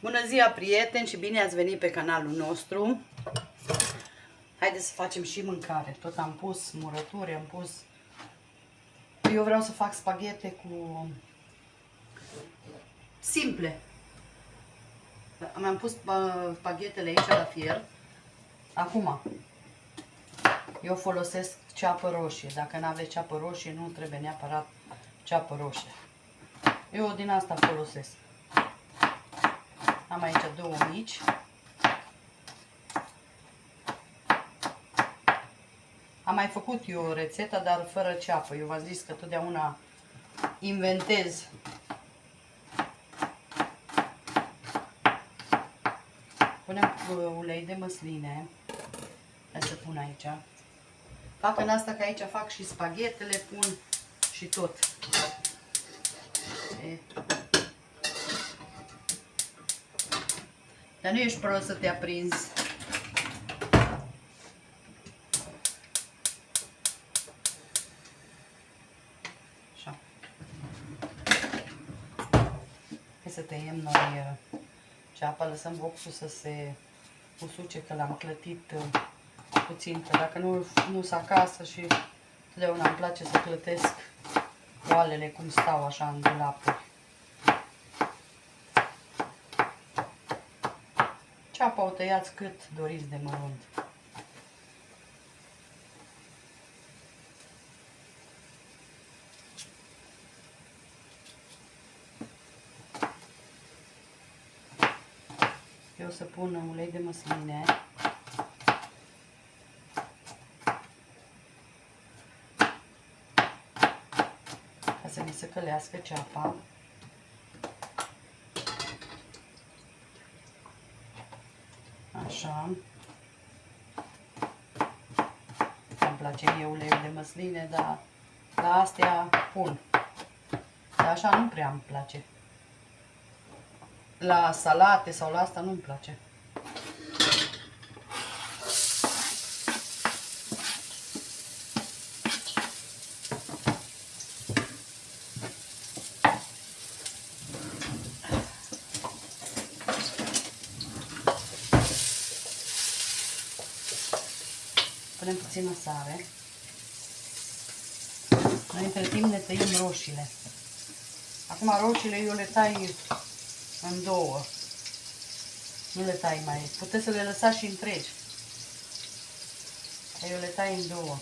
Bună ziua, prieteni, și bine ați venit pe canalul nostru. Haideți să facem și mâncare. Tot am pus murături, am pus... Eu vreau să fac spaghete cu... simple. Mi-am pus spaghetele aici la fier. Acum, eu folosesc ceapă roșie. Dacă nu aveți ceapă roșie, nu trebuie neapărat ceapă roșie. Eu din asta folosesc. Am aici două mici. Am mai făcut eu o rețetă, dar fără ceapă. Eu v-am zis că totdeauna inventez. Punem ulei de măsline. Hai să pun aici. Fac în asta că aici fac și spaghetele, pun și tot. Dar nu ești prost să te aprinzi. Așa. Hai să tăiem noi ceapa, lăsăm boxul să se usuce, că l-am clătit puțin, că dacă nu se acasă, și totdeauna îmi place să clătesc oalele cum stau așa în dulapuri. Ceapa o tăiați cât doriți de mărunt. Eu o să pun ulei de măsline. Ca să mi se călească ceapa. Așa. Îmi place mie uleiul de măsline, dar la astea pun. Dar așa nu prea îmi place. La salate sau la asta nu-mi place. Punem puțină sare. Noi între timp ne tăiem roșiile. Acum roșiile eu le tai în două. Nu le tai mai. Puteți să le lăsați și întregi. Eu le tai în două.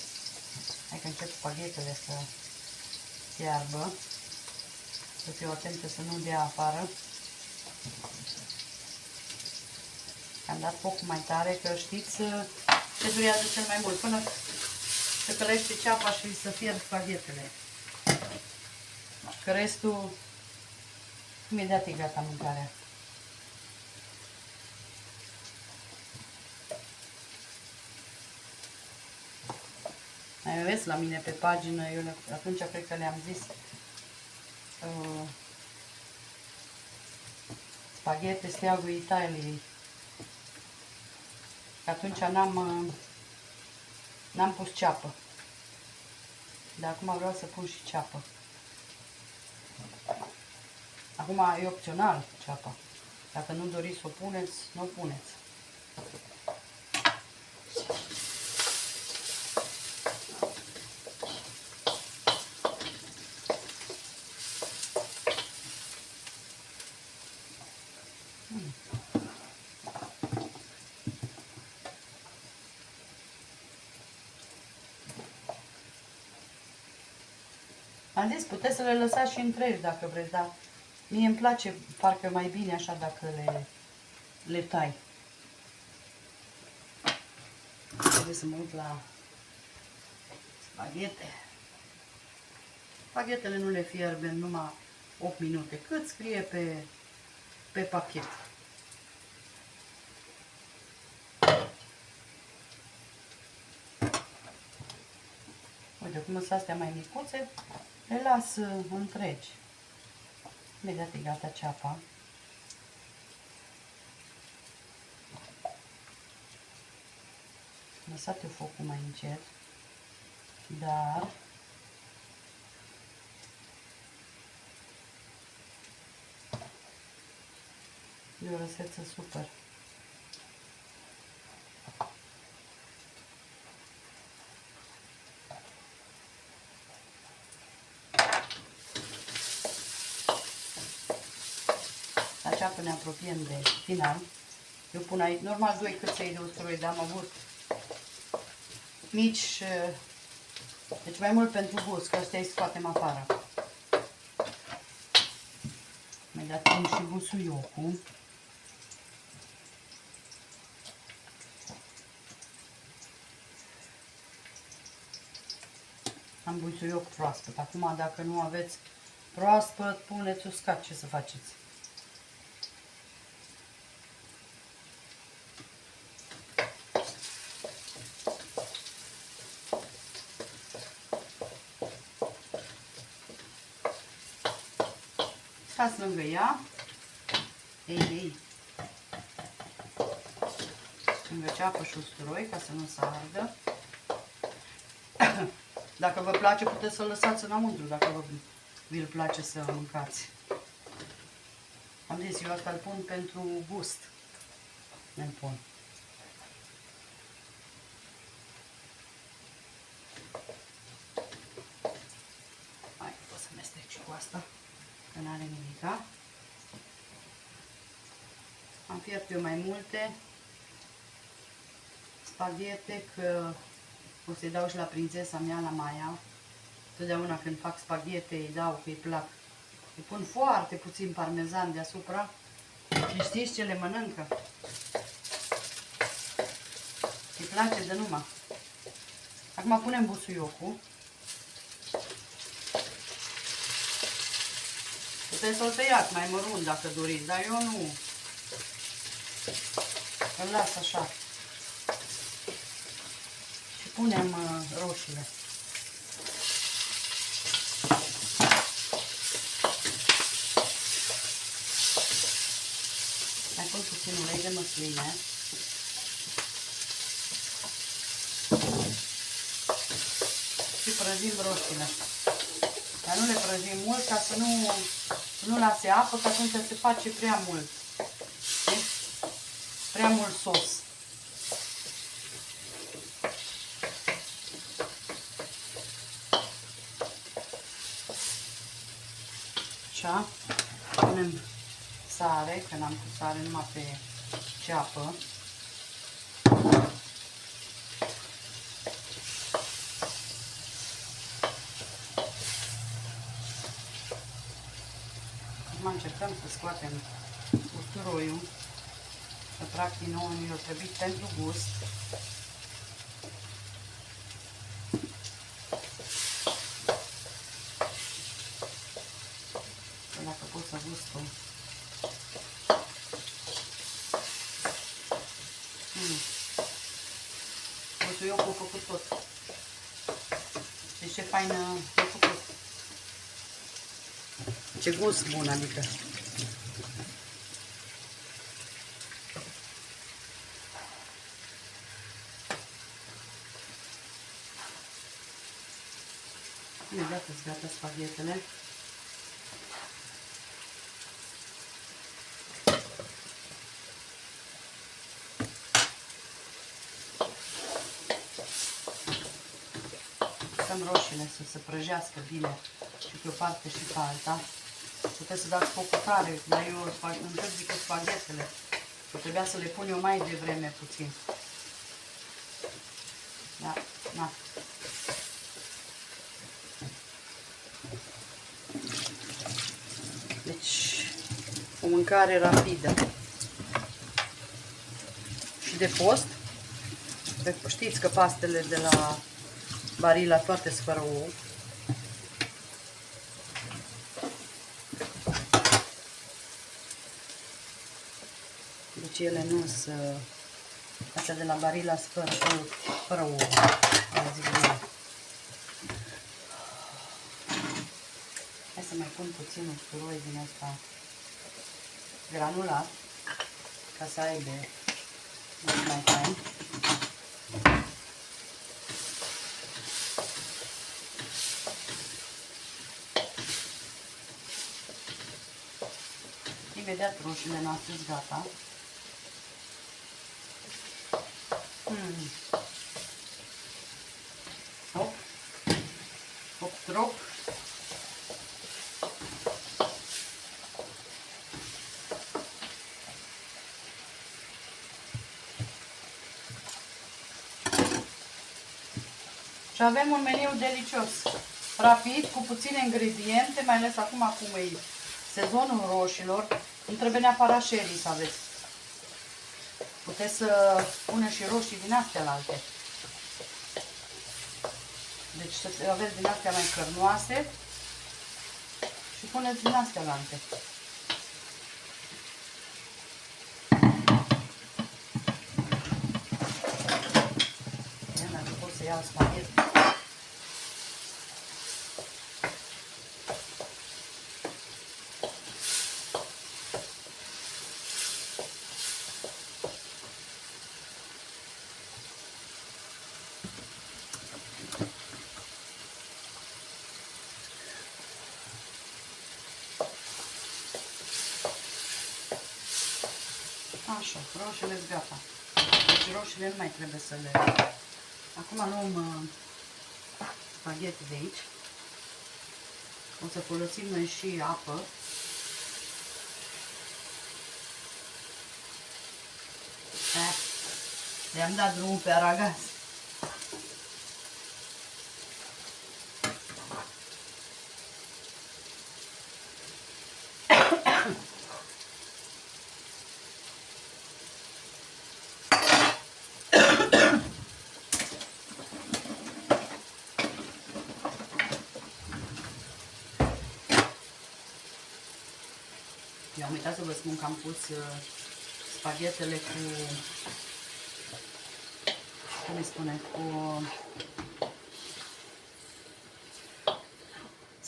Hai că încep spaghetele să fiarbă. Să fiu atentă să nu dea afară. Am dat focul mai tare, că știți ce durează cel mai mult. Până se călește ceapa și să fierb spaghetele. Că restul, imediat e gata mâncarea. Mai vezi la mine pe pagină, eu atunci cred că le-am zis spaghete steagul Italiei. Că atunci n-am pus ceapă. Dar acum vreau să pun și ceapă. Acum e opțional ceapa. Dacă nu doriți să o puneți, nu o puneți. Am zis, puteți să le lăsați și întregi dacă vreți, dar mie îmi place parcă mai bine așa dacă le tai. Trebuie să mă uit la spaghete. Spaghetele nu le fierbem numai 8 minute, cât scrie pe pachet. Uite, cum sunt astea mai micuțe, le las întregi. Imediat e gata ceapa. Lăsat eu focul mai încet, dar E o răseță super. La ceapă ne apropiem de final. Eu pun aici, normal 2 câței de usturoi, dar am avut mici, deci mai mult pentru gust, că ăstea îi scoatem afară. Mai dat și busuiocul. Am busuioc proaspăt. Acum, dacă nu aveți proaspăt, puneți uscat, ce să faceți? Stați lângă ea. Ei. Lângă ceapă și usturoi, ca să nu se ardă. Dacă vă place, puteți să-l lăsați înăuntru, dacă vi-l place să mâncați. Am zis, eu asta îl pun pentru gust. Îl pun. Hai, pot să mestec și cu asta, că n-are nimica. Am fiert eu mai multe spaghete, că o să-i dau și la prințesa mea, la Maia. Totdeauna când fac spaghete îi dau, că îi plac. Îi pun foarte puțin parmezan deasupra și știți ce le mănâncă? Îi place de numai. Acum punem busuiocul. Puteți să-l tăiați mai mărunt dacă doriți, dar eu nu. Îl las așa. Și punem roșiile. Mai pun puțin ulei de măsline. Și prăjim roșiile. Dar nu le prăjim mult ca să nu lase apă, că atunci se face prea mult. Deci, prea mult sos. Așa. Punem sare, că n-am pus sare numai pe ceapă. Acum încercăm să scoatem usturoiul, că practic nouă mi-a trebuit pentru gust. Că dacă pot să gustul. Busuiocul a făcut tot. Deci ce faină a făcut. Ce gust bun, adică. Imediat îți gata spaghetele. Lăsăm roșiile să se prăjească bine și pe o parte și pe alta. Puteți să dați focul tare, dar eu întârzi cu spaghetele. Că trebuia să le pun eu mai devreme puțin. Da, na. Deci, o mâncare rapidă. Și de post. Știți că pastele de la Barilla toate sunt fără ou. Deci ele nu sunt, astea de la Barilla sunt fără ou. Hai să mai pun puțin usturoi din asta granulat, ca să aibă mult mai fain. Imediat roșiile noastre sunt gata. Hop. Hop, drop. Și avem un meniu delicios, rapid, cu puține ingrediente, mai ales acum cum e sezonul roșilor, nu trebuie neapărat sherry să aveți. Puteți să puneți și roșii din astea la alte. Deci să aveți din astea mai cărnoase și puneți din astea la alte. Dacă pot să iau spaghetti. Așa, roșiile sunt gata. Deci roșiile nu mai trebuie să le... Acum luăm spaghetti de aici. O să folosim noi și apă. Le-am dat drumul pe aragaz. Eu am uitat să vă spun că am pus spaghetele cu, cum îi spune, cu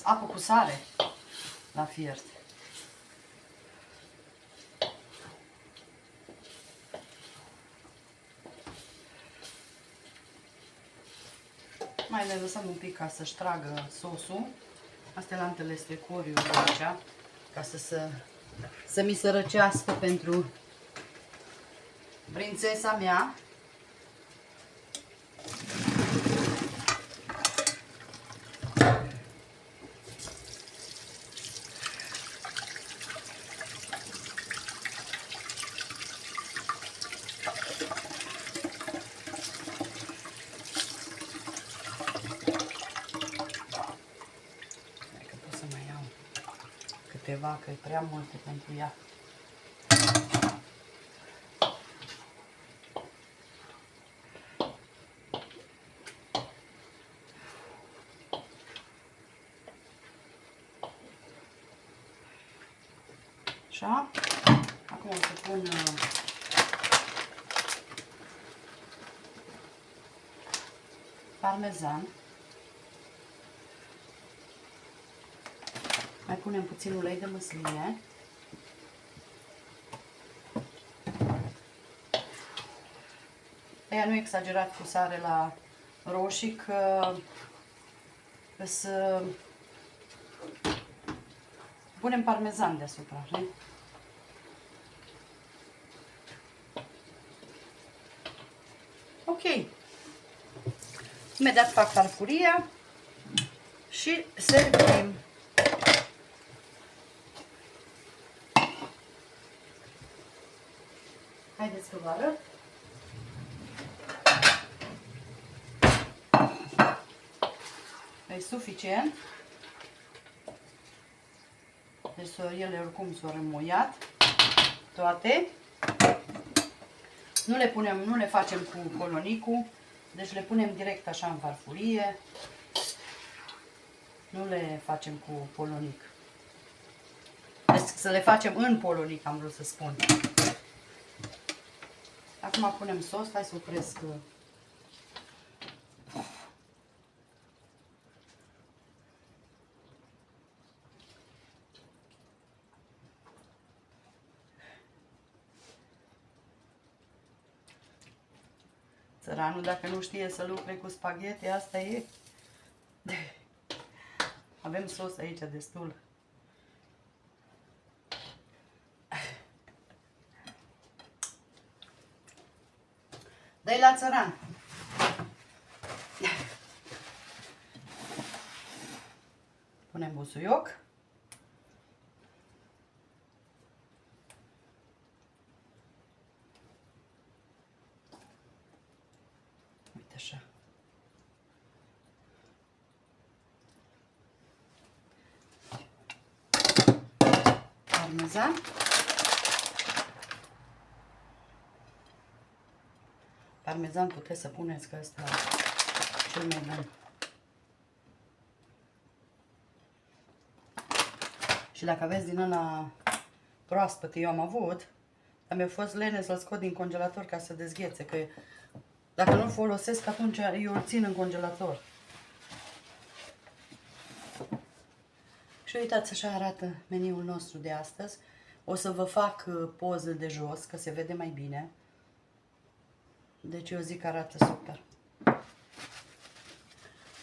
apă cu sare la fiert. Mai le lăsăm un pic ca să-și tragă sosul. Astea la antele strecoriu aici, ca să mi se răcească pentru prințesa mea. Câteva, că e prea multe pentru ea. Așa. Acum o să pun parmezan. Mai punem puțin ulei de măsline. Aia nu exagerat cu sare la roșii, că să punem parmezan deasupra. Ne? Ok. Imediat fac farfuria și servim. Haideți să vă arăt. E suficient. Deci ele oricum s-au remuiat toate. Nu le facem cu colonicul, deci le punem direct așa în farfurie. Nu le facem cu polonic. Deci să le facem în polonic, am vrut să spun. Acum punem sos, hai să opresc. Țăranul, dacă nu știe să lucre cu spaghetti, asta e. Avem sos aici destul. Dă-i la țăran. Punem busuioc. Uite așa. Parmezan. Parmezan puteți să puneți, că ăsta cel mai bun. Și dacă aveți din ăla proaspăt, eu am avut, dar mi-a fost lene să-l scot din congelator ca să dezghețe, că dacă nu-l folosesc, atunci eu îl țin în congelator. Și uitați, așa arată meniul nostru de astăzi. O să vă fac poză de jos, că se vede mai bine. Deci eu zic că arată super.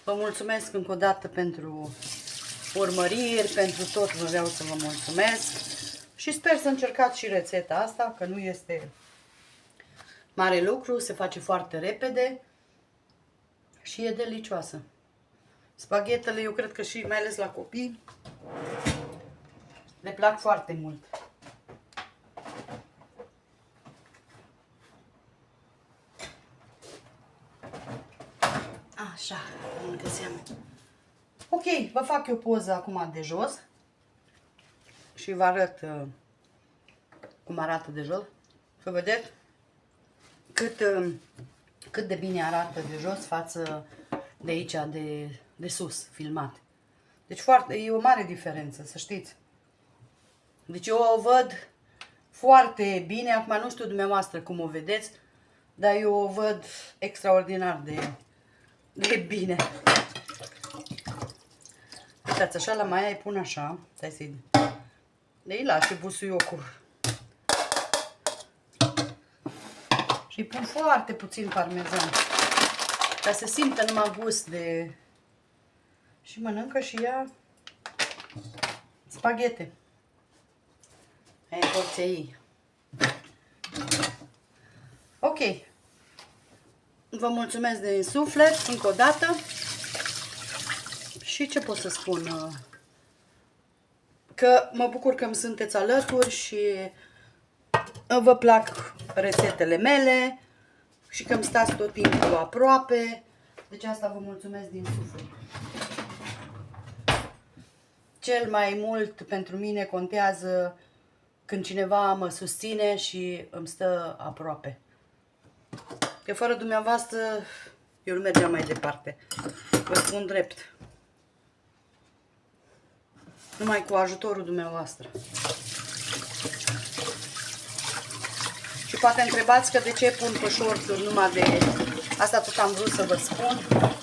Vă mulțumesc încă o dată pentru urmăriri, pentru tot vreau să vă mulțumesc. Și sper să încercați și rețeta asta, că nu este mare lucru, se face foarte repede și e delicioasă. Spaghetele, eu cred că și mai ales la copii, le plac foarte mult. Așa, încă seamă. Ok, vă fac eu poză acum de jos și vă arăt cum arată de jos. Să vedeți cât de bine arată de jos față de aici, de sus, filmat. Deci e o mare diferență, să știți. Deci eu o văd foarte bine, acum nu știu dumneavoastră cum o vedeți, dar eu o văd extraordinar de bine. Uitați, așa la Maia îi pun așa, stai să-i îi las și busuiocul. Și îi pun foarte puțin parmezan, ca să simtă numai gust de... Și mănâncă și ea spaghete. Aia e porția ei. Ok. Vă mulțumesc din suflet încă o dată. Și ce pot să spun? Că mă bucur că îmi sunteți alături și vă plac rețetele mele și că îmi stați tot timpul aproape. Deci asta vă mulțumesc din suflet. Cel mai mult pentru mine contează când cineva mă susține și îmi stă aproape. Că fără dumneavoastră eu nu mergeam mai departe. Vă spun drept. Numai cu ajutorul dumneavoastră. Și poate întrebați că de ce pun pe short-uri numai de... Asta tot am vrut să vă spun,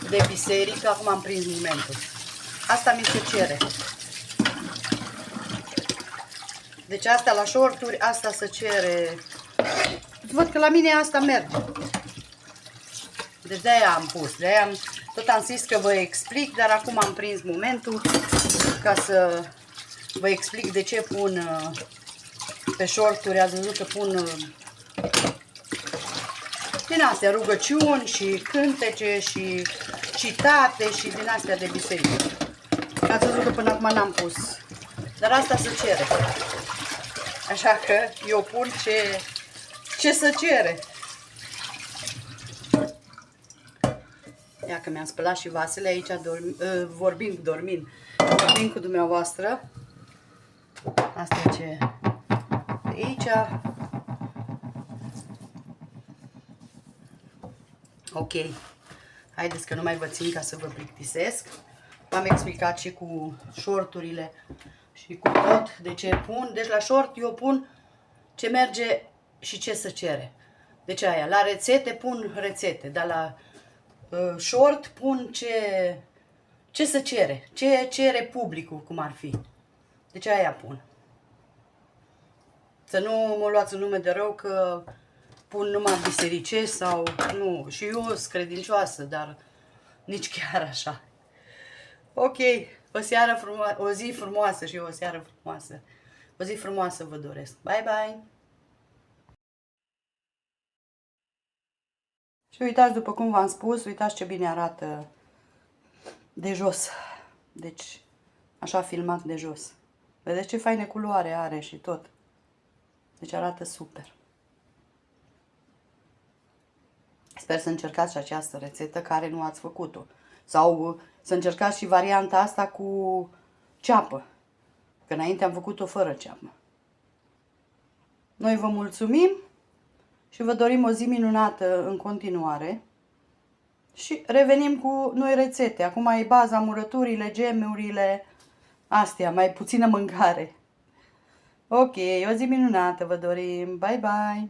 de biserică, acum am prins momentul. Asta mi se cere. Deci asta la short-uri, asta se cere. Văd că la mine asta merge. Deci de-aia am pus, tot am zis că vă explic, dar acum am prins momentul ca să vă explic de ce pun pe short-uri. Ați văzut că pun din astea rugăciuni și cântece și citate și din astea de biserică. Ați văzut că până acum n-am pus, dar asta se cere. Așa că eu pun ce se cere. Ia că mi-am spălat și vasele aici, vorbind cu dumneavoastră. Asta e ce de aici. Ok. Haideți că nu mai vă țin ca să vă plictisesc. V-am explicat și cu shorturile și cu tot de ce pun. Deci la short eu pun ce merge și ce se cere. Deci aia, la rețete pun rețete, dar la short pun ce se cere, ce cere publicul, cum ar fi. Deci aia pun. Să nu mă luați în nume de rău că pun numai bisericești sau nu. Și eu sunt credincioasă, dar nici chiar așa. Ok, o zi frumoasă și o seară frumoasă. O zi frumoasă vă doresc. Bye, bye! Și uitați, după cum v-am spus, uitați ce bine arată de jos. Deci, așa filmat de jos. Vedeți ce faine culoare are și tot. Deci arată super. Sper să încercați și această rețetă care nu ați făcut-o. Sau să încercați și varianta asta cu ceapă. Că înainte am făcut-o fără ceapă. Noi vă mulțumim și vă dorim o zi minunată în continuare. Și revenim cu noi rețete. Acum e baza, murăturile, gemurile, astea, mai puțină mâncare. Ok, o zi minunată vă dorim. Bye, bye!